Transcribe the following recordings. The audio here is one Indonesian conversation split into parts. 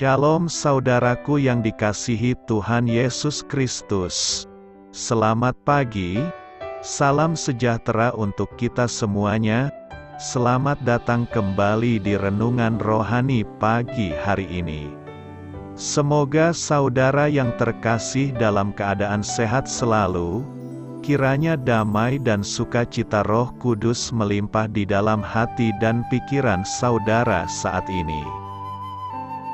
Shalom saudaraku yang dikasihi Tuhan Yesus Kristus. Selamat pagi, salam sejahtera untuk kita semuanya. Selamat datang kembali di Renungan Rohani pagi hari ini. Semoga saudara yang terkasih dalam keadaan sehat selalu. Kiranya damai dan sukacita Roh Kudus melimpah di dalam hati dan pikiran saudara saat ini.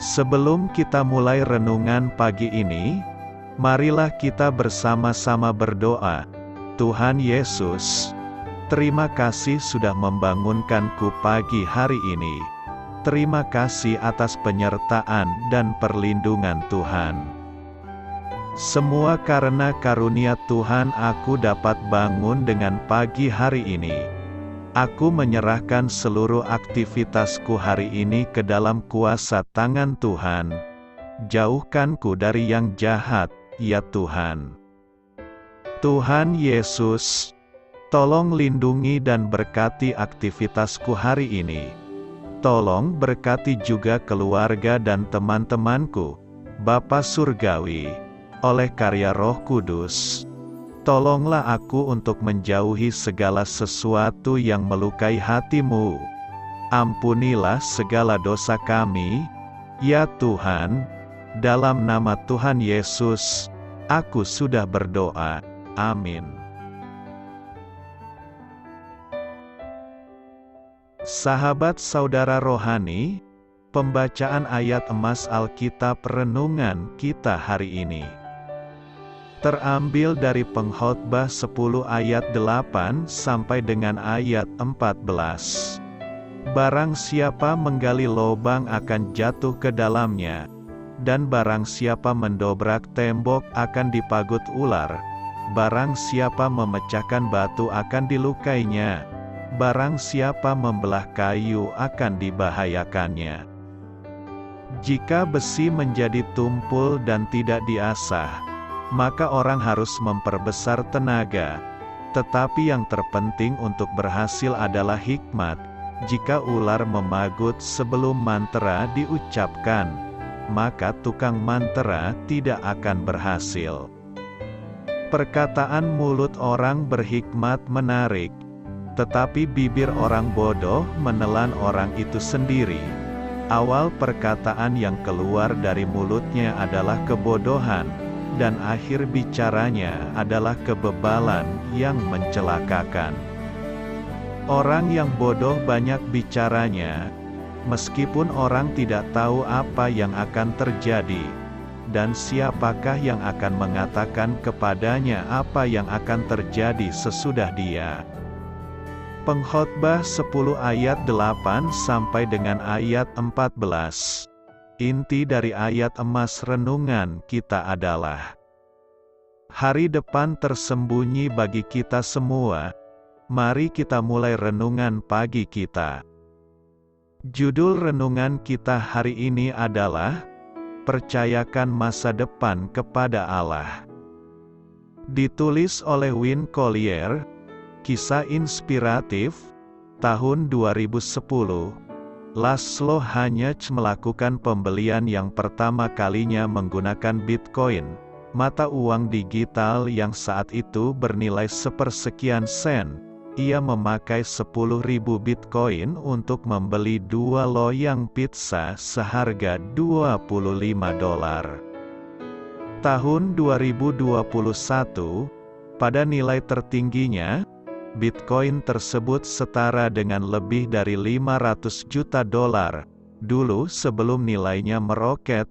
Sebelum kita mulai renungan pagi ini, marilah kita bersama-sama berdoa. Tuhan Yesus, terima kasih sudah membangunkanku pagi hari ini. Terima kasih atas penyertaan dan perlindungan Tuhan. Semua karena karunia Tuhan aku dapat bangun dengan pagi hari ini. Aku menyerahkan seluruh aktivitasku hari ini ke dalam kuasa tangan Tuhan. Jauhkanku dari yang jahat, ya Tuhan. Tuhan Yesus, tolong lindungi dan berkati aktivitasku hari ini. Tolong berkati juga keluarga dan teman-temanku, Bapa Surgawi, oleh karya Roh Kudus. Tolonglah aku untuk menjauhi segala sesuatu yang melukai hati-Mu. Ampunilah segala dosa kami, ya Tuhan. Dalam nama Tuhan Yesus, aku sudah berdoa. Amin. Sahabat saudara rohani, pembacaan ayat emas Alkitab renungan kita hari ini terambil dari Pengkhotbah 10 ayat 8 sampai dengan ayat 14. Barang siapa menggali lobang akan jatuh ke dalamnya, dan barang siapa mendobrak tembok akan dipagut ular. Barang siapa memecahkan batu akan dilukainya. Barang siapa membelah kayu akan dibahayakannya. Jika besi menjadi tumpul dan tidak diasah, maka orang harus memperbesar tenaga. Tetapi yang terpenting untuk berhasil adalah hikmat. Jika ular memagut sebelum mantra diucapkan, maka tukang mantra tidak akan berhasil. Perkataan mulut orang berhikmat menarik, tetapi bibir orang bodoh menelan orang itu sendiri. Awal perkataan yang keluar dari mulutnya adalah kebodohan, dan akhir bicaranya adalah kebebalan yang mencelakakan. Orang yang bodoh banyak bicaranya, meskipun orang tidak tahu apa yang akan terjadi, dan siapakah yang akan mengatakan kepadanya apa yang akan terjadi sesudah dia. Pengkhotbah 10 ayat 8 sampai dengan ayat 14. Inti dari ayat emas renungan kita adalah hari depan tersembunyi bagi kita semua. Mari kita mulai renungan pagi kita. Judul renungan kita hari ini adalah Percayakan Masa Depan kepada Allah. Ditulis oleh Win Collier, kisah inspiratif, tahun 2010. Laszlo Hanyecz melakukan pembelian yang pertama kalinya menggunakan Bitcoin, mata uang digital yang saat itu bernilai sepersekian sen. Ia memakai 10.000 Bitcoin untuk membeli 2 loyang pizza seharga $25. Tahun 2021, pada nilai tertingginya, Bitcoin tersebut setara dengan lebih dari $500 juta. Dulu sebelum nilainya meroket,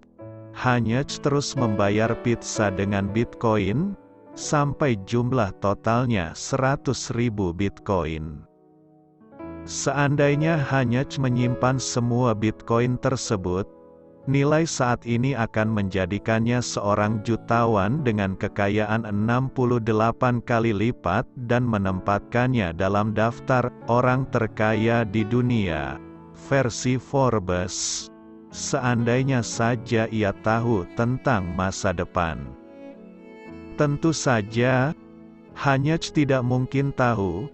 Hanyecz terus membayar pizza dengan Bitcoin, sampai jumlah totalnya 100.000 Bitcoin. Seandainya Hanyecz menyimpan semua Bitcoin tersebut, nilai saat ini akan menjadikannya seorang jutawan dengan kekayaan 68 kali lipat dan menempatkannya dalam daftar orang terkaya di dunia, versi Forbes. Seandainya saja ia tahu tentang masa depan. Tentu saja, Hanyecz tidak mungkin tahu,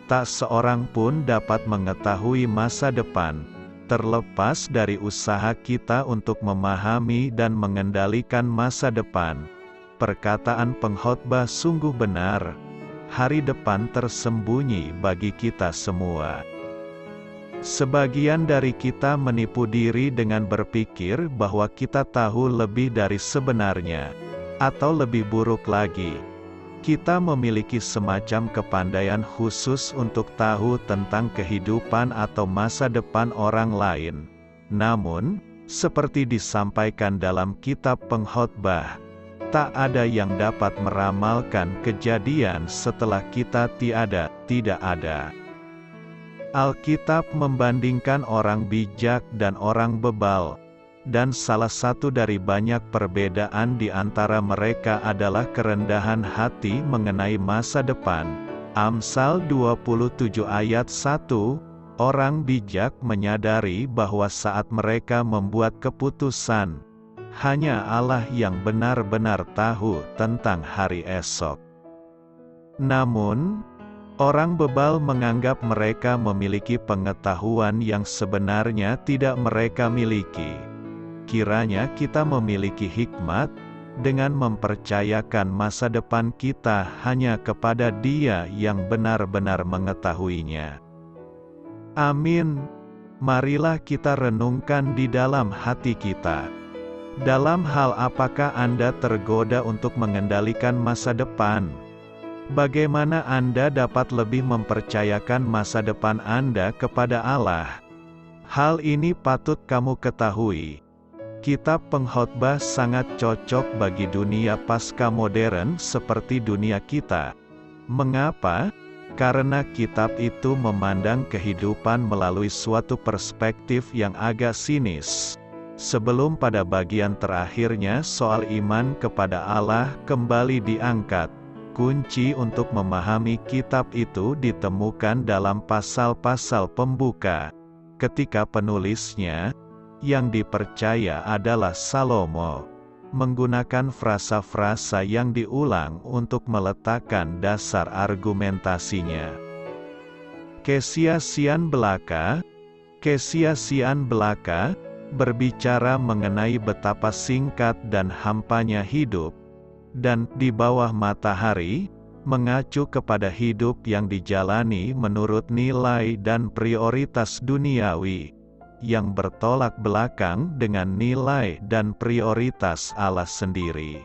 tak seorang pun dapat mengetahui masa depan. terlepas dari usaha kita untuk memahami dan mengendalikan masa depan. Perkataan pengkhotbah sungguh benar. Hari depan tersembunyi bagi kita semua. Sebagian dari kita menipu diri dengan berpikir bahwa kita tahu lebih dari sebenarnya, atau lebih buruk lagi, kita memiliki semacam kepandaian khusus untuk tahu tentang kehidupan atau masa depan orang lain. Namun, seperti disampaikan dalam kitab pengkhotbah, tak ada yang dapat meramalkan kejadian setelah kita tidak ada. Alkitab membandingkan orang bijak dan orang bebal, dan salah satu dari banyak perbedaan di antara mereka adalah kerendahan hati mengenai masa depan. Amsal 27 ayat 1, orang bijak menyadari bahwa saat mereka membuat keputusan, hanya Allah yang benar-benar tahu tentang hari esok. Namun, orang bebal menganggap mereka memiliki pengetahuan yang sebenarnya tidak mereka miliki. Kiranya kita memiliki hikmat, dengan mempercayakan masa depan kita hanya kepada Dia yang benar-benar mengetahuinya. Amin. Marilah kita renungkan di dalam hati kita. Dalam hal apakah Anda tergoda untuk mengendalikan masa depan? Bagaimana Anda dapat lebih mempercayakan masa depan Anda kepada Allah? Hal ini patut kamu ketahui. Kitab pengkhotbah sangat cocok bagi dunia pasca modern seperti dunia kita. Mengapa? Karena kitab itu memandang kehidupan melalui suatu perspektif yang agak sinis. Sebelum pada bagian terakhirnya soal iman kepada Allah kembali diangkat, kunci untuk memahami kitab itu ditemukan dalam pasal-pasal pembuka. Ketika penulisnya, yang dipercaya adalah Salomo, menggunakan frasa-frasa yang diulang untuk meletakkan dasar argumentasinya. Kesia-sian belaka, berbicara mengenai betapa singkat dan hampanya hidup, dan di bawah matahari, mengacu kepada hidup yang dijalani menurut nilai dan prioritas duniawi, yang bertolak belakang dengan nilai dan prioritas Allah sendiri.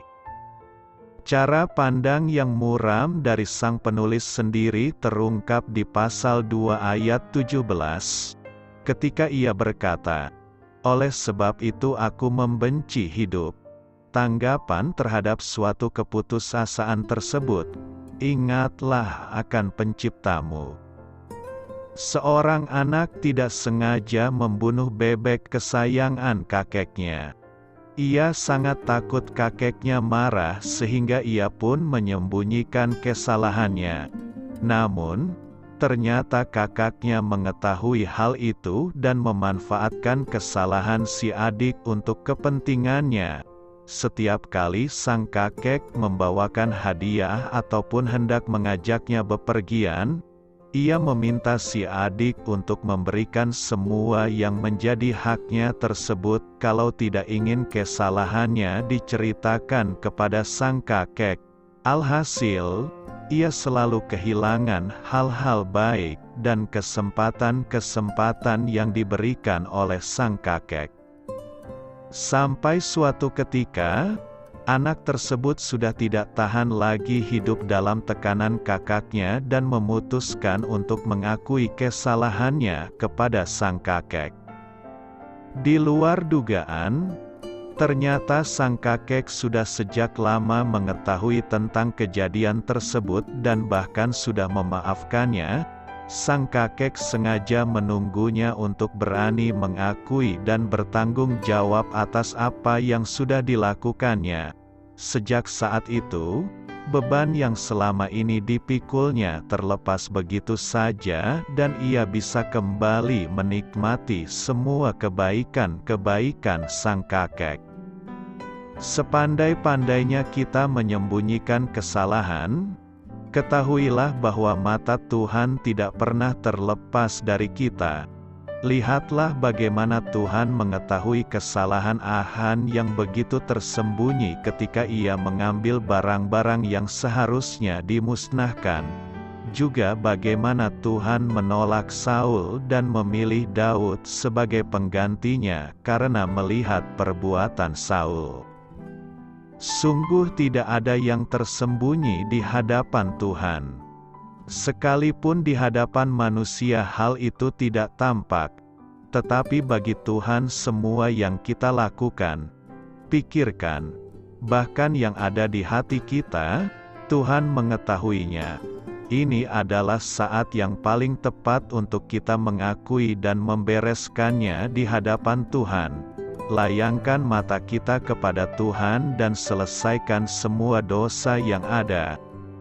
Cara pandang yang muram dari sang penulis sendiri terungkap di pasal 2 ayat 17, ketika ia berkata, "Oleh sebab itu aku membenci hidup." Tanggapan terhadap suatu keputusasaan tersebut, ingatlah akan penciptamu. Seorang anak tidak sengaja membunuh bebek kesayangan kakeknya. Ia sangat takut kakeknya marah sehingga ia pun menyembunyikan kesalahannya. Namun, ternyata kakaknya mengetahui hal itu dan memanfaatkan kesalahan si adik untuk kepentingannya. Setiap kali sang kakek membawakan hadiah ataupun hendak mengajaknya bepergian, ia meminta si adik untuk memberikan semua yang menjadi haknya tersebut kalau tidak ingin kesalahannya diceritakan kepada sang kakek. Alhasil, ia selalu kehilangan hal-hal baik dan kesempatan-kesempatan yang diberikan oleh sang kakek. Sampai suatu ketika, anak tersebut sudah tidak tahan lagi hidup dalam tekanan kakaknya dan memutuskan untuk mengakui kesalahannya kepada sang kakek. Di luar dugaan, ternyata sang kakek sudah sejak lama mengetahui tentang kejadian tersebut dan bahkan sudah memaafkannya. Sang kakek sengaja menunggunya untuk berani mengakui dan bertanggung jawab atas apa yang sudah dilakukannya. Sejak saat itu, beban yang selama ini dipikulnya terlepas begitu saja dan ia bisa kembali menikmati semua kebaikan-kebaikan sang kakek. Sepandai-pandainya kita menyembunyikan kesalahan, ketahuilah bahwa mata Tuhan tidak pernah terlepas dari kita. Lihatlah bagaimana Tuhan mengetahui kesalahan Achan yang begitu tersembunyi ketika ia mengambil barang-barang yang seharusnya dimusnahkan. Juga bagaimana Tuhan menolak Saul dan memilih Daud sebagai penggantinya karena melihat perbuatan Saul. Sungguh tidak ada yang tersembunyi di hadapan Tuhan. Sekalipun di hadapan manusia hal itu tidak tampak, tetapi bagi Tuhan semua yang kita lakukan, pikirkan, bahkan yang ada di hati kita, Tuhan mengetahuinya. Ini adalah saat yang paling tepat untuk kita mengakui dan membereskannya di hadapan Tuhan. Layangkan mata kita kepada Tuhan dan selesaikan semua dosa yang ada.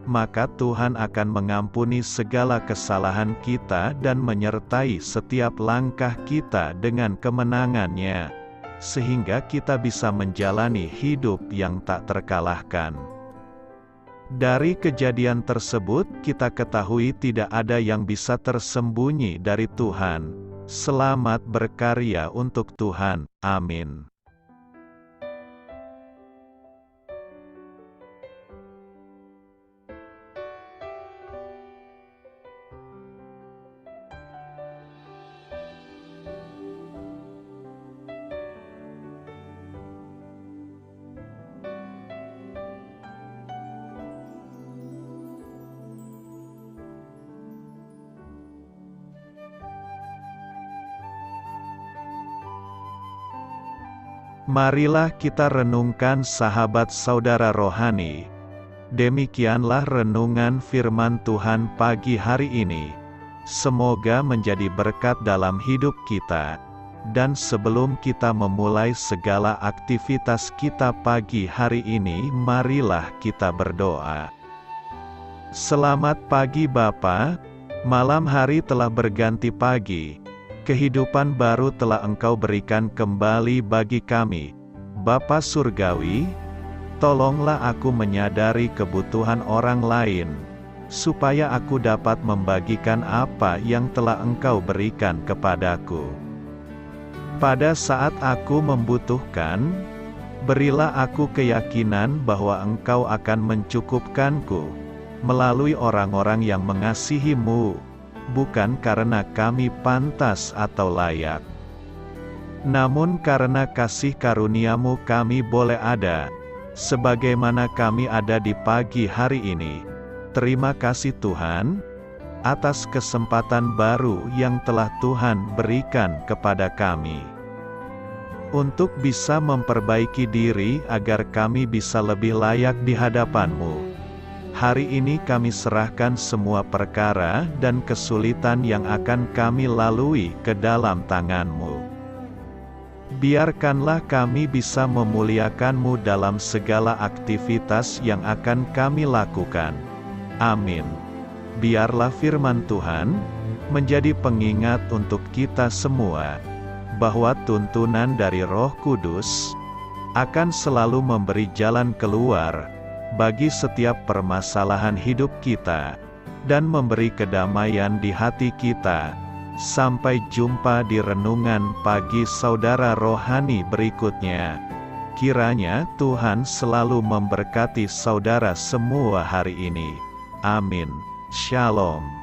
Maka Tuhan akan mengampuni segala kesalahan kita dan menyertai setiap langkah kita dengan kemenangan-Nya, sehingga kita bisa menjalani hidup yang tak terkalahkan. Dari kejadian tersebut kita ketahui tidak ada yang bisa tersembunyi dari Tuhan. Selamat berkarya untuk Tuhan. Amin. Marilah kita renungkan sahabat saudara rohani. Demikianlah renungan firman Tuhan pagi hari ini. Semoga menjadi berkat dalam hidup kita. Dan sebelum kita memulai segala aktivitas kita pagi hari ini, marilah kita berdoa. Selamat pagi Bapa, malam hari telah berganti pagi. Kehidupan baru telah Engkau berikan kembali bagi kami. Bapa Surgawi, tolonglah aku menyadari kebutuhan orang lain, supaya aku dapat membagikan apa yang telah Engkau berikan kepadaku. Pada saat aku membutuhkan, berilah aku keyakinan bahwa Engkau akan mencukupkanku, melalui orang-orang yang mengasihi-Mu, bukan karena kami pantas atau layak, namun karena kasih karunia-Mu kami boleh ada, sebagaimana kami ada di pagi hari ini. Terima kasih Tuhan, atas kesempatan baru yang telah Tuhan berikan kepada kami, untuk bisa memperbaiki diri agar kami bisa lebih layak di hadapan-Mu. Hari ini kami serahkan semua perkara dan kesulitan yang akan kami lalui ke dalam tangan-Mu. Biarkanlah kami bisa memuliakan-Mu dalam segala aktivitas yang akan kami lakukan. Amin. Biarlah firman Tuhan menjadi pengingat untuk kita semua, bahwa tuntunan dari Roh Kudus akan selalu memberi jalan keluar bagi setiap permasalahan hidup kita, dan memberi kedamaian di hati kita. Sampai jumpa di renungan pagi saudara rohani berikutnya. Kiranya Tuhan selalu memberkati saudara semua hari ini. Amin. Shalom.